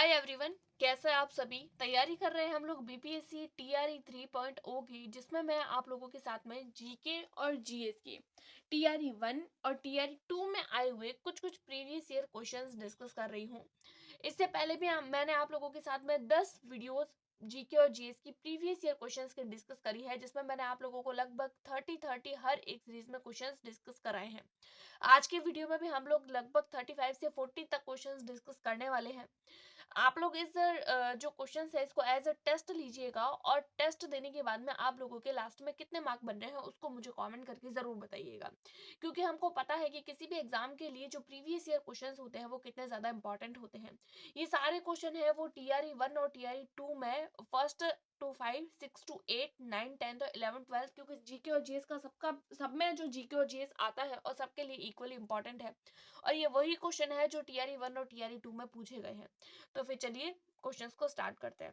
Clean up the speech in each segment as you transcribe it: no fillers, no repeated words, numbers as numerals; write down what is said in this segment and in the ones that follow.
Hi everyone, कैसे हैं आप सभी। तैयारी कर रहे हैं हम लोग बीपीएससी टीआरई 3.0 की, जिसमें मैं आप लोगों के साथ में जीके और जीएस की टीआरई 1 और टीआरई 2 में आए हुए कुछ कुछ प्रीवियस ईयर क्वेश्चंस डिस्कस कर रही हूँ। इससे पहले भी मैंने आप लोगों के साथ में 10 वीडियोस जीके और जीएस की प्रीवियस ईयर क्वेश्चंस की डिस्कस करी है, जिसमें मैंने आप लोगों को लगभग 30 हर एक सीरीज में क्वेश्चंस डिस्कस कराए हैं। आज के वीडियो में भी हम लोग लगभग 35 से 40 तक क्वेश्चंस डिस्कस करने वाले हैं। आप लोग इस जो क्वेश्चन है इसको एज अ टेस्ट लीजिएगा, और टेस्ट देने के बाद में आप लोगों के लास्ट में कितने मार्क बन रहे हैं उसको मुझे कमेंट करके जरूर बताइएगा, क्योंकि हमको पता है कि किसी भी एग्जाम के लिए जो प्रीवियस ईयर क्वेश्चंस होते हैं वो कितने ज्यादा इंपॉर्टेंट होते हैं। ये सारे क्वेश्चन है वो टीआरई 1 और टीआरई 2 में फर्स्ट टू 5, 6 टू 8, 9, 10 और 11, 12, क्योंकि जीके और जीएस का सबका सब में जो जीके और जीएस आता है और सबके लिए इक्वली इंपॉर्टेंट है। और ये वही क्वेश्चन है जो टीआरई 1 और टीआरई 2 में पूछे गए हैं। तो फिर चलिए क्वेश्चंस को स्टार्ट करते हैं।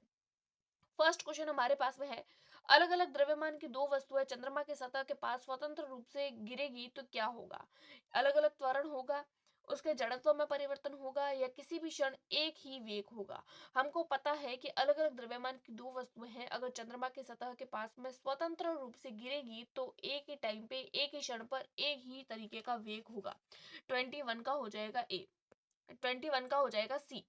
फर्स्ट क्वेश्चन हमारे पास में है, अलग अलग द्रव्यमान की दो वस्तुएं चंद्रमा के सतह के पास स्वतंत्र रूप से गिरेगी तो क्या होगा। अलग अलग त्वरण होगा, उसके जड़त्व में परिवर्तन होगा, या किसी भी क्षण एक ही वेग होगा। हमको पता है कि अलग अलग द्रव्यमान की दो वस्तुएं हैं, अगर चंद्रमा के सतह के पास में स्वतंत्र रूप से गिरेगी तो एक ही टाइम पे एक ही क्षण पर एक ही तरीके का वेग होगा। 21 का हो जाएगा ए, 21 का हो जाएगा सी।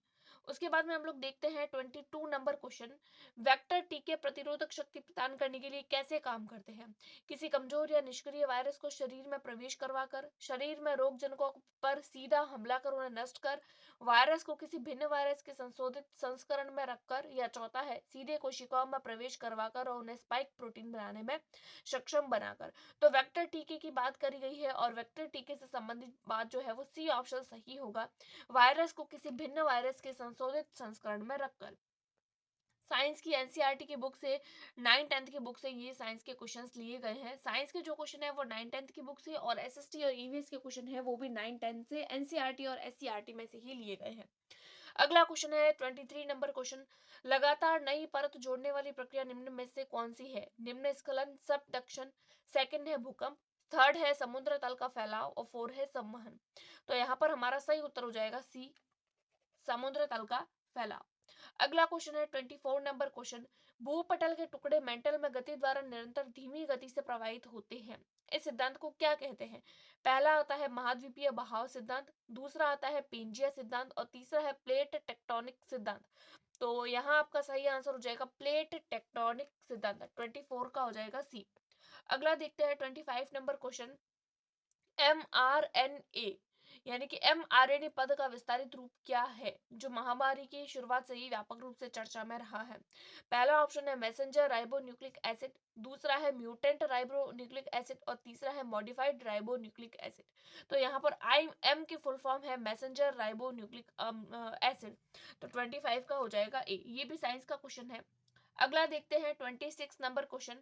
उसके बाद में हम लोग देखते हैं 22 नंबर क्वेश्चन, वेक्टर टीके प्रतिरोधक शक्ति प्रदान करने के लिए कैसे काम करते हैं। किसी कमजोर या निष्क्रिय वायरस को शरीर में प्रवेश करवाकर, शरीर में रोग जनकों पर सीधा हमला कर उन्हें नष्ट कर, वायरस को किसी भिन्न वायरस के संशोधित संस्करण में रखकर, या चौथा है सीधे कोशिकाओं में प्रवेश करवाकर और उन्हें स्पाइक प्रोटीन बनाने में सक्षम बनाकर। तो वेक्टर टीके की बात करी गई है, और वेक्टर टीके से संबंधित बात जो है वो सी ऑप्शन सही होगा, वायरस को किसी भिन्न वायरस के संशोधित संस्करण में रखकर। साइंस की एनसीईआरटी की बुक से 9-10 की बुक से ये साइंस के क्वेश्चंस लिए गए हैं। साइंस के जो क्वेश्चन है वो 9-10 की बुक से, और एसएसटी और ईवीएस के क्वेश्चन है वो भी 9-10 से एनसीईआरटी और एससीईआरटी में से ही लिए गए हैं। अगला क्वेश्चन है 23 नंबर क्वेश्चन, लगातार नई परत जोड़ने वाली प्रक्रिया निम्न में से कौन सी है। निम्न स्खलन, सबडक्शन, सेकंड है भूकंप, थर्ड है समुद्र तल का फैलाव, और फोर है संवहन। तो यहाँ पर हमारा सही उत्तर हो जाएगा सी, समुद्र तल का फैलाव। अगला क्वेश्चन है 24 नंबर क्वेश्चन, भूपटल के टुकड़े मेंटल में गति द्वारा निरंतर धीमी गति से प्रवाहित होते हैं, इस सिद्धांत को क्या कहते हैं। पहला आता है महाद्वीपीय बहाव सिद्धांत, दूसरा आता है पेंजिया सिद्धांत, और तीसरा है प्लेट टेक्टोनिक सिद्धांत। तो यहाँ आपका सही आंसर हो जाएगा प्लेट टेक्टोनिक सिद्धांत, 24 का हो जाएगा सी। अगला देखते हैं 25 नंबर क्वेश्चन, mRNA यानी कि mRNA पद का विस्तारित रूप क्या है, जो महामारी की शुरुआत से ही व्यापक रूप से चर्चा में रहा है। पहला ऑप्शन है मैसेंजर राइबोन्यूक्लिक एसिड, दूसरा है म्यूटेंट राइबोन्यूक्लिक एसिड, और तीसरा है मॉडिफाइड राइबोन्यूक्लिक एसिड। तो यहाँ पर आई एम की फुल फॉर्म है मैसेंजर राइबोन्यूक्लिक एसिड। तो 25 का हो जाएगा ए, ये भी साइंस का क्वेश्चन है। अगला देखते हैं 26 नंबर क्वेश्चन,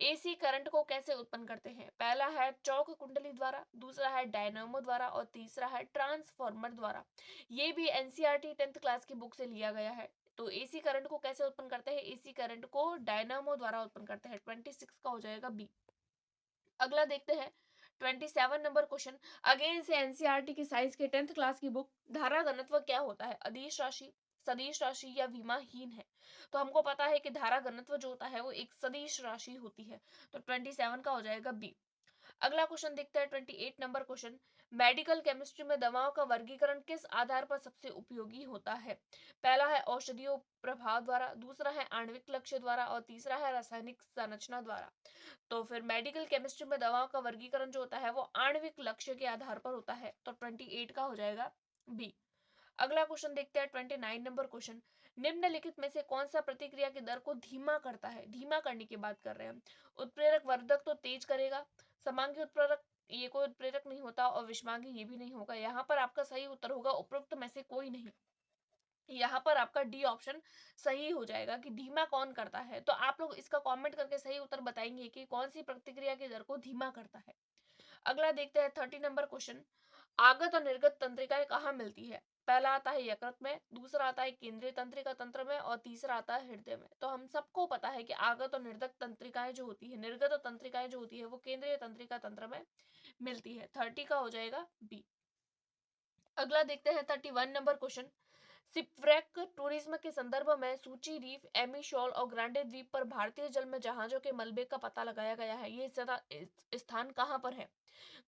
एसी करंट को कैसे उत्पन्न करते हैं। पहला है चौक कुंडली द्वारा, दूसरा है डायनामो द्वारा, और तीसरा है ट्रांसफार्मर द्वारा। ये भी एनसीईआरटी 10th क्लास की बुक से लिया गया है। तो एसी करंट को कैसे उत्पन्न करते हैं, एसी करंट को डायनामो द्वारा उत्पन्न करते हैं। 26 का हो जाएगा बी। अगला देखते हैं 27 नंबर क्वेश्चन, अगेन से एनसीईआरटी की साइंस के 10th क्लास की बुक, धारा घनत्व क्या होता है, अदिश राशि, सदिश राशि, या विमाहीन है। तो हमको पता है कि धारा घनत्व जो होता है वो एक सदिश राशि होती है। तो 27 का हो जाएगा बी। अगला क्वेश्चन देखते हैं 28 नंबर क्वेश्चन, मेडिकल केमिस्ट्री में दवाओं का वर्गीकरण किस आधार पर सबसे उपयोगी होता है। पहला है औषधियों प्रभाव द्वारा, दूसरा है आणविक लक्ष्य द्वारा, और तीसरा है रासायनिक संरचना द्वारा। तो फिर मेडिकल केमिस्ट्री में दवाओं का वर्गीकरण जो होता है वो आणविक लक्ष्य के आधार पर होता है। तो 28 का हो जाएगा बी। अगला क्वेश्चन देखते हैं 29 नंबर क्वेश्चन, निम्नलिखित में से कौन सा प्रतिक्रिया की दर को धीमा करता है। धीमा करने की बात कर रहे हैं हम। उत्प्रेरक वर्धक तो तेज करेगा, समांगी उत्प्रेरक ये कोई उत्प्रेरक नहीं होता, और विषमांगी ये भी नहीं होगा। यहाँ पर आपका सही उत्तर होगा उपरोक्त में से कोई नहीं। यहाँ पर आपका डी ऑप्शन सही हो जाएगा कि धीमा कौन करता है। तो आप लोग इसका कमेंट करके सही उत्तर बताएंगे कि कौन सी प्रतिक्रिया की दर को धीमा करता है। अगला देखते हैं 30 नंबर क्वेश्चन, आगत और निर्गत तंत्रिकाएं कहाँ मिलती है। पहला आता है यकृत में, दूसरा आता है केंद्रीय तंत्रिका तंत्र में, और तीसरा आता है हृदय में। तो हम सबको पता है कि आगत और निर्गत तंत्रिकाएं जो होती है, निर्गत तंत्रिकाएं जो होती है वो केंद्रीय तंत्रिका तंत्र में मिलती है। 30 का हो जाएगा बी। अगला देखते हैं 31 नंबर क्वेश्चन, शिपव्रेक टूरिज्म के संदर्भ में सूची रीफ, एमी शॉल और ग्रांडे द्वीप पर भारतीय जल में जहाजों के मलबे का पता लगाया गया है। ये स्थान कहाँ पर है?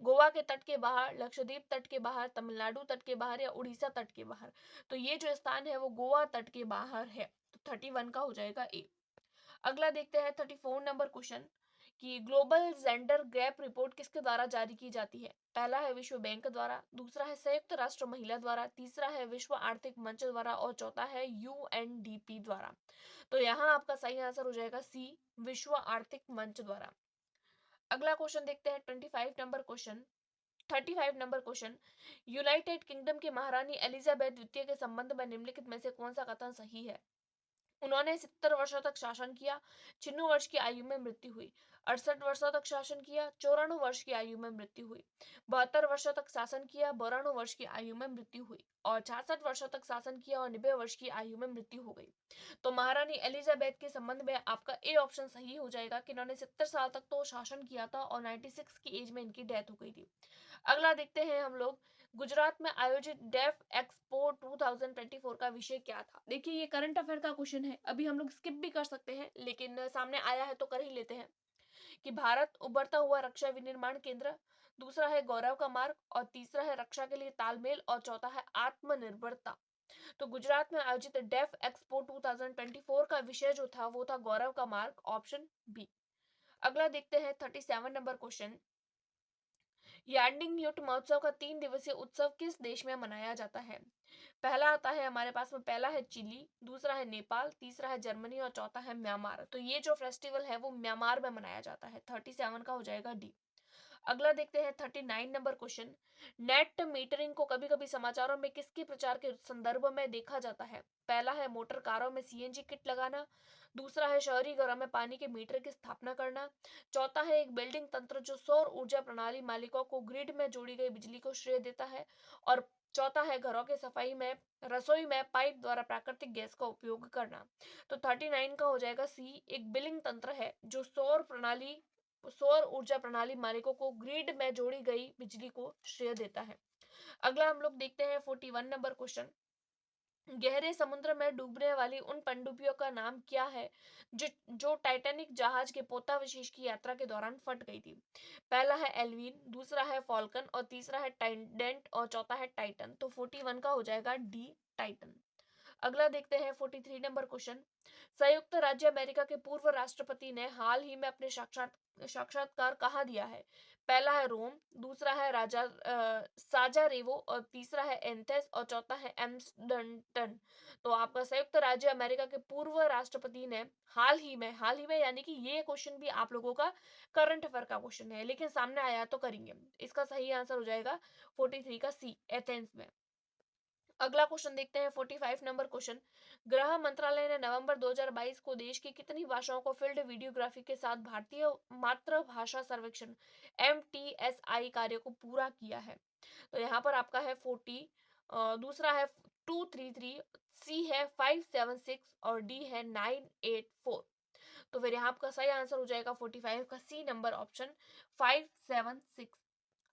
गोवा के तट के बाहर, लक्षद्वीप तट के बाहर, तमिलनाडु तट के बाहर या उड़ीसा तट के बाहर? तो ये जो स्थान है वो गोवा तट के बाहर है। तो 31 का हो जाएगा ए। अगला देखते हैं 34 नंबर क्वेश्चन कि ग्लोबल जेंडर गैप रिपोर्ट किसके द्वारा जारी की जाती है? पहला है विश्व बैंक द्वारा, दूसरा है संयुक्त राष्ट्र महिला द्वारा, तीसरा है विश्व आर्थिक मंच द्वारा और चौथा है यूएनडीपी द्वारा। तो यहाँ आपका सही आंसर हो जाएगा सी, विश्व आर्थिक मंच द्वारा। अगला क्वेश्चन देखते हैं 25 number question 35 number question, United kingdom की महारानी एलिजाबेथ द्वितीय के संबंध में निम्नलिखित में से कौन सा कथन सही है? उन्होंने 70 वर्षों तक शासन किया, 96 वर्ष की आयु में मृत्यु हुई। 68 वर्षों तक शासन किया, 94 वर्ष की आयु में मृत्यु हुई। 72 वर्षों तक शासन किया, 92 वर्ष की आयु में मृत्यु हुई। और 66 वर्षों तक शासन किया और 90 वर्ष की आयु में मृत्यु हो गई। तो महारानी एलिजाबेथ के संबंध में आपका ए ऑप्शन सही हो जाएगा कि इन्होंने 70 साल तक तो शासन किया था और 96 की एज में इनकी डेथ हो गई थी। अगला देखते हैं हम लोग, गुजरात में आयोजित डेफ एक्सपो 2024 का विषय क्या था? देखिए ये करंट अफेयर का क्वेश्चन है, अभी हम लोग स्किप भी कर सकते हैं लेकिन सामने आया है तो कर ही लेते हैं कि भारत उभरता हुआ रक्षा विनिर्माण केंद्र, दूसरा है गौरव का मार्ग और तीसरा है रक्षा के लिए तालमेल और चौथा है आत्मनिर्भरता। तो गुजरात में आयोजित डेफ एक्सपो 2024 का विषय जो था वो था गौरव का मार्ग, ऑप्शन बी। अगला देखते हैं 37 नंबर क्वेश्चन, यार्डिंग यूट महोत्सव का 3 दिवसीय उत्सव किस देश में मनाया जाता है? पहला आता है हमारे पास में, पहला है चिली, दूसरा है नेपाल, तीसरा है जर्मनी और चौथा है म्यांमार। तो ये जो फेस्टिवल है वो म्यांमार में मनाया जाता है। 37 का हो जाएगा डी। अगला देखते हैं 39 नंबर क्वेश्चन, नेट मीटरिंग को कभी कभी समाचारों में किसके प्रचार के संदर्भ में देखा जाता है? पहला है मोटर कारों में सीएनजी किट लगाना, दूसरा है शहरी घरों में पानी के मीटर की स्थापना करना, चौथा है एक बिल्डिंग तंत्र जो सौर ऊर्जा प्रणाली मालिकों को ग्रिड में जोड़ी गई बिजली को श्रेय देता है, और चौथा है घरों के सफाई में रसोई में पाइप द्वारा प्राकृतिक गैस का उपयोग करना। तो 39 का हो जाएगा सी, एक बिलिंग तंत्र है जो सौर ऊर्जा प्रणाली मालिकों को ग्रिड में जोड़ी गई बिजली को श्रेय देता है। अगला हम लोग देखते हैं 41 नंबर क्वेश्चन, गहरे समुद्र में डूबने वाली उन पनडुब्बियों का नाम क्या है जो टाइटैनिक जहाज के पोतावशेष की यात्रा के दौरान फट गई थी? पहला है एल्विन, दूसरा है फॉल्कन और तीसरा है टाइडेंट और चौथा है टाइटन। तो 41 का हो जाएगा डी, टाइटन। अगला देखते हैं 43 नंबर क्वेश्चन, संयुक्त राज्य अमेरिका के पूर्व राष्ट्रपति ने हाल ही में अपने साक्षात्कार कहाँ दिया है? पहला है रोम, दूसरा है साजारेवो और तीसरा है एथेंस और चौथा है एम्स्टर्डम। तो आपका संयुक्त राज्य अमेरिका के पूर्व राष्ट्रपति ने हाल ही में यानी कि ये क्वेश्चन भी आप लोगों का करंट अफेयर का क्वेश्चन है लेकिन सामने आया तो करेंगे। इसका सही आंसर हो जाएगा 43 का सी, एथेंस में। अगला क्वेश्चन देखते हैं 45 नंबर क्वेश्चन, गृह मंत्रालय ने नवंबर 2022 को देश की कितनी भाषाओं को फील्ड वीडियोग्राफी के साथ भारतीय मातृभाषा सर्वेक्षण MTSI कार्य को पूरा किया है? तो यहाँ पर आपका है 40, दूसरा है 233, सी है 576 और डी है 984। तो फिर यहाँ आपका सही आंसर हो जाएगा 45 का सी नंबर, ऑप्शन 576।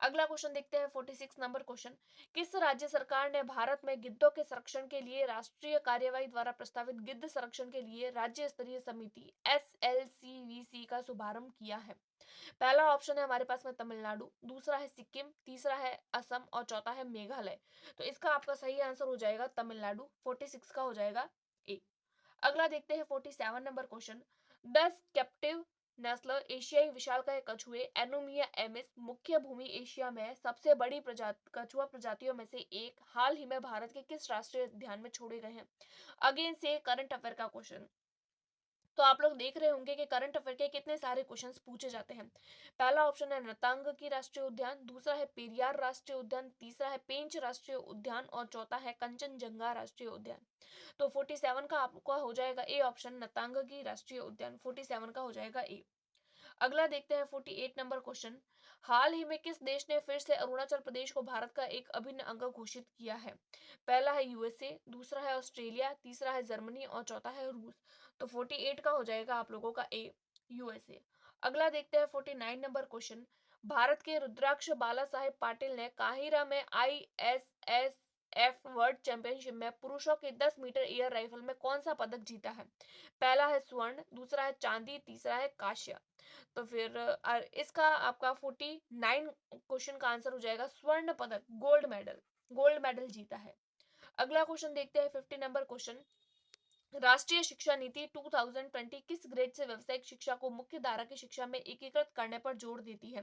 अगला क्वेश्चन देखते हैं 46 नंबर क्वेश्चन, किस राज्य सरकार ने भारत में गिद्धों के संरक्षण के लिए राष्ट्रीय कार्यवाही द्वारा प्रस्तावित गिद्ध संरक्षण के लिए राज्य स्तरीय समिति SLCVC का शुभारंभ किया है? पहला ऑप्शन है हमारे पास में तमिलनाडु, दूसरा है सिक्किम, तीसरा है असम और चौथा है मेघालय। तो इसका आपका सही आंसर हो जाएगा तमिलनाडु, 46 का हो जाएगा ए। अगला देखते हैं 47 नंबर क्वेश्चन, 10 कैप्टिव नस्ल एशियाई विशालकाय कछुए एनोमिया एमिस मुख्य भूमि एशिया में सबसे बड़ी कछुआ प्रजातियों में से एक हाल ही में भारत के किस राष्ट्रीय उद्यान में छोड़े गए हैं? अगेन से करंट अफेयर का क्वेश्चन। तो आप लोग देख रहे होंगे कि करंट अफेयर के कितने सारे क्वेश्चंस पूछे जाते हैं। पहला ऑप्शन है नतांग की राष्ट्रीय उद्यान, दूसरा है पेरियार राष्ट्रीय उद्यान, तीसरा है पेंच राष्ट्रीय उद्यान और चौथा है कंचनजंगा राष्ट्रीय उद्यान। तो 47 का आपका हो जाएगा ए ऑप्शन, नतांग की राष्ट्रीय उद्यान, 47 का हो जाएगा ए। अगला देखते हैं 48 नंबर क्वेश्चन, हाल ही में किस देश ने फिर से अरुणाचल प्रदेश को भारत का एक अभिन्न अंग घोषित किया है? पहला है यूएसए, दूसरा है ऑस्ट्रेलिया, तीसरा है जर्मनी और चौथा है रूस। तो 48 का हो जाएगा आप लोगों का ए, यूएसए। अगला देखते हैं 49 नंबर क्वेश्चन, भारत के रुद्राक्ष बाला साहेब पाटिल ने काहिरा में ISS एफ वर्ल्ड चैंपियनशिप में पुरुषों के 10 मीटर एयर राइफल में कौन सा पदक जीता है? पहला है स्वर्ण, दूसरा है चांदी, तीसरा है कांस्य। तो फिर इसका आपका 49 क्वेश्चन का आंसर हो जाएगा स्वर्ण पदक, गोल्ड मेडल, गोल्ड मेडल जीता है। अगला क्वेश्चन देखते हैं 50 नंबर क्वेश्चन। राष्ट्रीय शिक्षा नीति 2020 किस ग्रेड से व्यावसायिक शिक्षा को मुख्य धारा की शिक्षा में एकीकृत करने पर जोर देती है?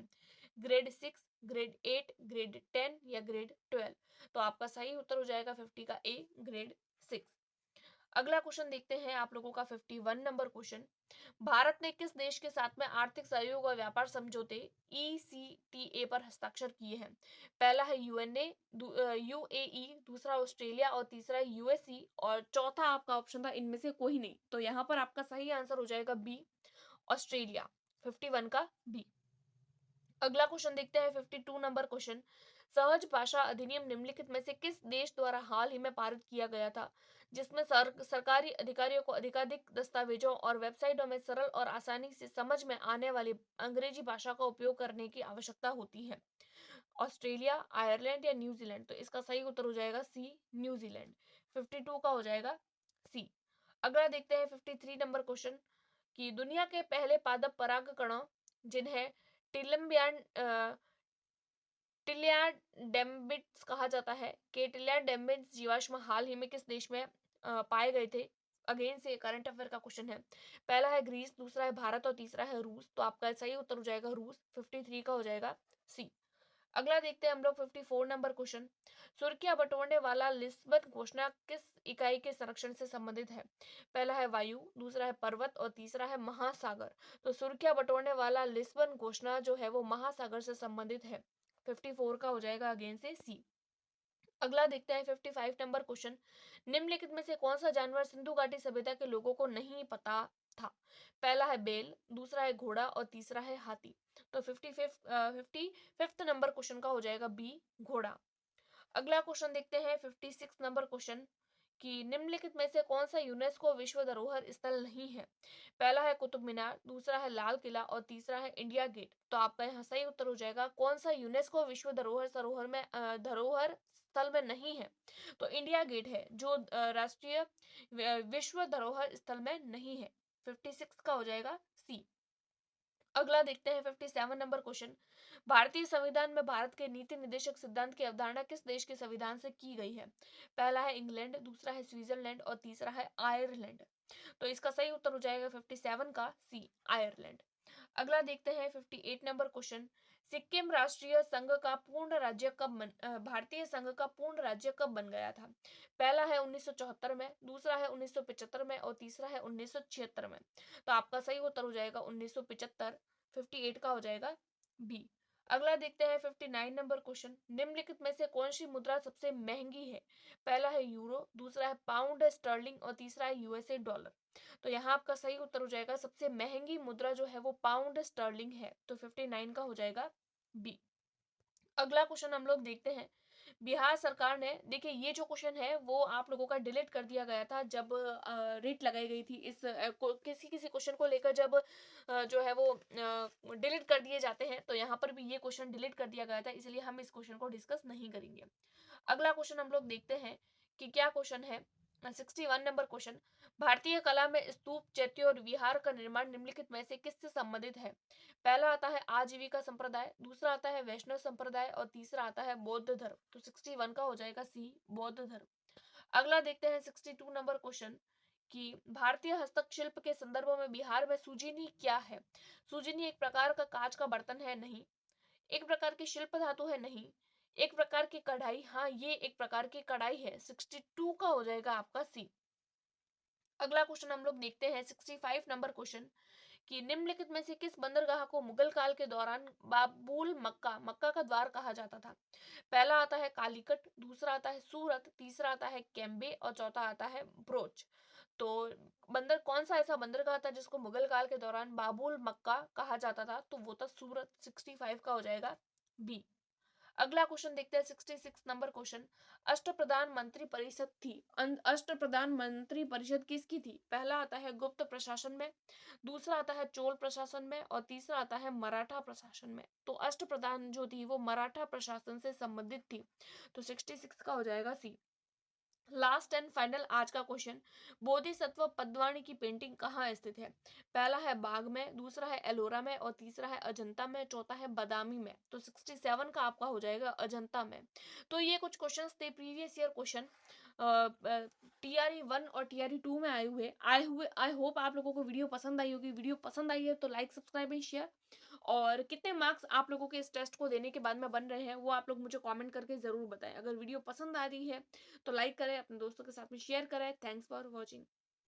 ग्रेड 6, ग्रेड 8, ग्रेड 10 या ग्रेड 12? तो आपका सही उत्तर हो जाएगा 50 का ए, ग्रेड 6। अगला क्वेश्चन देखते हैं आप लोगों का 51 नंबर क्वेश्चन। भारत ने किस देश के साथ में आर्थिक सहयोग और व्यापार समझौते ECTA पर हस्ताक्षर किए हैं? पहला है UAE, दूसरा ऑस्ट्रेलिया और तीसरा है यूएसई और चौथा आपका ऑप्शन था इनमें से कोई नहीं। तो यहाँ पर आपका सही आंसर हो जाएगा बी, ऑस्ट्रेलिया, 51 का बी। अगला क्वेश्चन देखते हैं 52 नंबर क्वेश्चन। सहज भाषा अधिनियम निम्नलिखित में से किस देश द्वारा हाल ही में पारित किया गया था, जिसमें सरकारी अधिकारियों को अधिकाधिक दस्तावेजों और वेबसाइटों में सरल और आसानी से समझ में आने वाली अंग्रेजी भाषा का उपयोग करने की आवश्यकता होती है? ऑस्ट्रेलिया, आयरलैंड या न्यूजीलैंड? तो इसका सही उत्तर हो जाएगा सी, न्यूजीलैंड, 52 का हो जाएगा सी। अगला देखते हैं 53 नंबर क्वेश्चन कि दुनिया के पहले पादप पराग कणों जिन्हें टिलम्बियान टिलियाडेम्बिट्स कहा जाता है कि टिलियाडेम्बिट्स जीवाश्म हाल ही में किस देश में पाए गए थे? अगेन से करंट अफेयर का क्वेश्चन है। पहला है ग्रीस, दूसरा है भारत और तीसरा है रूस। तो आपका सही उत्तर हो जाएगा रूस, 53 का हो जाएगा सी। अगला देखते हैं हम लोग 54 नंबर क्वेश्चन। सुर्खियां बटोरने वाला लिस्बन घोषणा किस इकाई के संरक्षण से संबंधित है? पहला है वायु, दूसरा है पर्वत और तीसरा है महासागर। तो सुर्खियां बटोरने वाला लिस्बन घोषणा जो है वो महासागर से संबंधित है, 54 का हो जाएगा अगेन से सी। अगला देखते हैं 55 नंबर क्वेश्चन। निम्नलिखित में से कौन सा जानवर सिंधु घाटी सभ्यता के लोगों को नहीं पता था? पहला है बैल, दूसरा है घोड़ा और तीसरा है हाथी। तो 55th नंबर क्वेश्चन का हो जाएगा बी, घोड़ा। अगला क्वेश्चन देखते हैं 56 नंबर क्वेश्चन कि निम्नलिखित में से कौन सा यूनेस्को विश्व धरोहर स्थल नहीं है? पहला है कुतुब मीनार, दूसरा है लाल किला और तीसरा है इंडिया गेट। तो आपका यहाँ सही उत्तर हो जाएगा कौन सा यूनेस्को विश्व धरोहर सरोवर में धरोहर स्थल में नहीं है? तो इंडिया गेट है जो राष्ट्रीय विश्व धरोहर स्थल में नहीं है, 56 का हो जाएगा सी। अगला देखते हैं 57 नंबर क्वेश्चन। भारतीय संविधान में भारत के नीति निर्देशक सिद्धांत की अवधारणा किस देश के संविधान से की गई है? पहला है इंग्लैंड, दूसरा है स्विट्जरलैंड और तीसरा है आयरलैंड। तो इसका सही उत्तर हो जाएगा 57 का सी, आयरलैंड। अगला देखते हैं 58 नंबर क्वेश्चन। सिक्किम राष्ट्रीय संघ का पूर्ण राज्य कब भारतीय संघ का पूर्ण राज्य कब बन गया था? पहला है 1974 में, दूसरा है 1975 में और तीसरा है 1976 में। तो आपका सही उत्तर हो जाएगा 1975, 58 का हो जाएगा बी। अगला देखते हैं 59 नंबर क्वेश्चन। निम्नलिखित में से कौन सी मुद्रा सबसे महंगी है? पहला है यूरो, दूसरा है पाउंड स्टर्लिंग और तीसरा है यूएसए डॉलर। तो यहाँ आपका सही उत्तर हो जाएगा सबसे महंगी मुद्रा जो है वो पाउंड स्टर्लिंग है, तो 59 का हो जाएगा बी। अगला क्वेश्चन हम लोग देखते हैं। बिहार सरकार ने, देखिए ये जो क्वेश्चन है वो आप लोगों का डिलीट कर दिया गया था जब रेट लगाई गई थी इस किसी किसी क्वेश्चन को लेकर, जब जो है वो डिलीट कर दिए जाते हैं, तो यहाँ पर भी ये क्वेश्चन डिलीट कर दिया गया था, इसलिए हम इस क्वेश्चन को डिस्कस नहीं करेंगे। अगला क्वेश्चन हम लोग देखते हैं कि क्या क्वेश्चन है। 61 नंबर क्वेश्चन। भारतीय कला में स्तूप, चैत्य और विहार का निर्माण निम्नलिखित में से किससे संबंधित है? पहला आता है आजीविका संप्रदाय, दूसरा आता है वैष्णव संप्रदाय और तीसरा आता है बौद्ध धर्म। तो 61 का हो जाएगा सी, बौद्ध धर्म। अगला देखते हैं 62 नंबर क्वेश्चन कि भारतीय हस्तशिल्प के संदर्भ में बिहार में सुजीनी क्या है? सुजीनी एक प्रकार का कांच का बर्तन है, नहीं। एक प्रकार की शिल्प धातु है, नहीं। एक प्रकार की कढ़ाई, हाँ ये एक प्रकार की कढ़ाई है, 62 का हो जाएगा आपका सी। अगला क्वेश्चन हम लोग देखते हैं 65 नंबर क्वेश्चन कि निम्नलिखित में से किस बंदरगाह को मुगल काल के दौरान बाबुल मक्का, मक्का का द्वार कहा जाता था? पहला आता है कालीकट, दूसरा आता है सूरत, तीसरा आता है कैम्बे और चौथा आता है ब्रोच। तो बंदर कौन सा ऐसा बंदरगाह था जिसको मुगल काल के दौरान बाबुल मक्का कहा जाता था? तो वो था सूरत, 65 का हो जाएगा बी। अगला क्वेश्चन देखते हैं 66 नंबर क्वेश्चन। अष्टप्रधान मंत्री परिषद थी, अष्टप्रधान मंत्री परिषद किसकी थी? पहला आता है गुप्त प्रशासन में, दूसरा आता है चोल प्रशासन में और तीसरा आता है मराठा प्रशासन में। तो अष्टप्रधान जो थी वो मराठा प्रशासन से संबंधित थी। तो 66 का हो जाएगा सी। लास्ट एंड फाइनल आज का क्वेश्चन, बोधिसत्व पद्वाणी की पेंटिंग कहाँ स्थित है? पहला है बाग में, दूसरा है एलोरा में और तीसरा है अजंता में, चौथा है बादामी में। तो 67 का आपका हो जाएगा अजंता में। तो ये कुछ क्वेश्चंस थे प्रीवियस ईयर क्वेश्चन टीआरई 1 और टीआरई 2 में आए हुए आई होप आप लोगों को वीडियो पसंद आई होगी। वीडियो पसंद आई है तो लाइक सब्सक्राइब एंड शेयर। और कितने मार्क्स आप लोगों के इस टेस्ट को देने के बाद में बन रहे हैं वो आप लोग मुझे कमेंट करके जरूर बताएं। अगर वीडियो पसंद आ रही है तो लाइक करें, अपने दोस्तों के साथ में शेयर करें। Thanks for watching.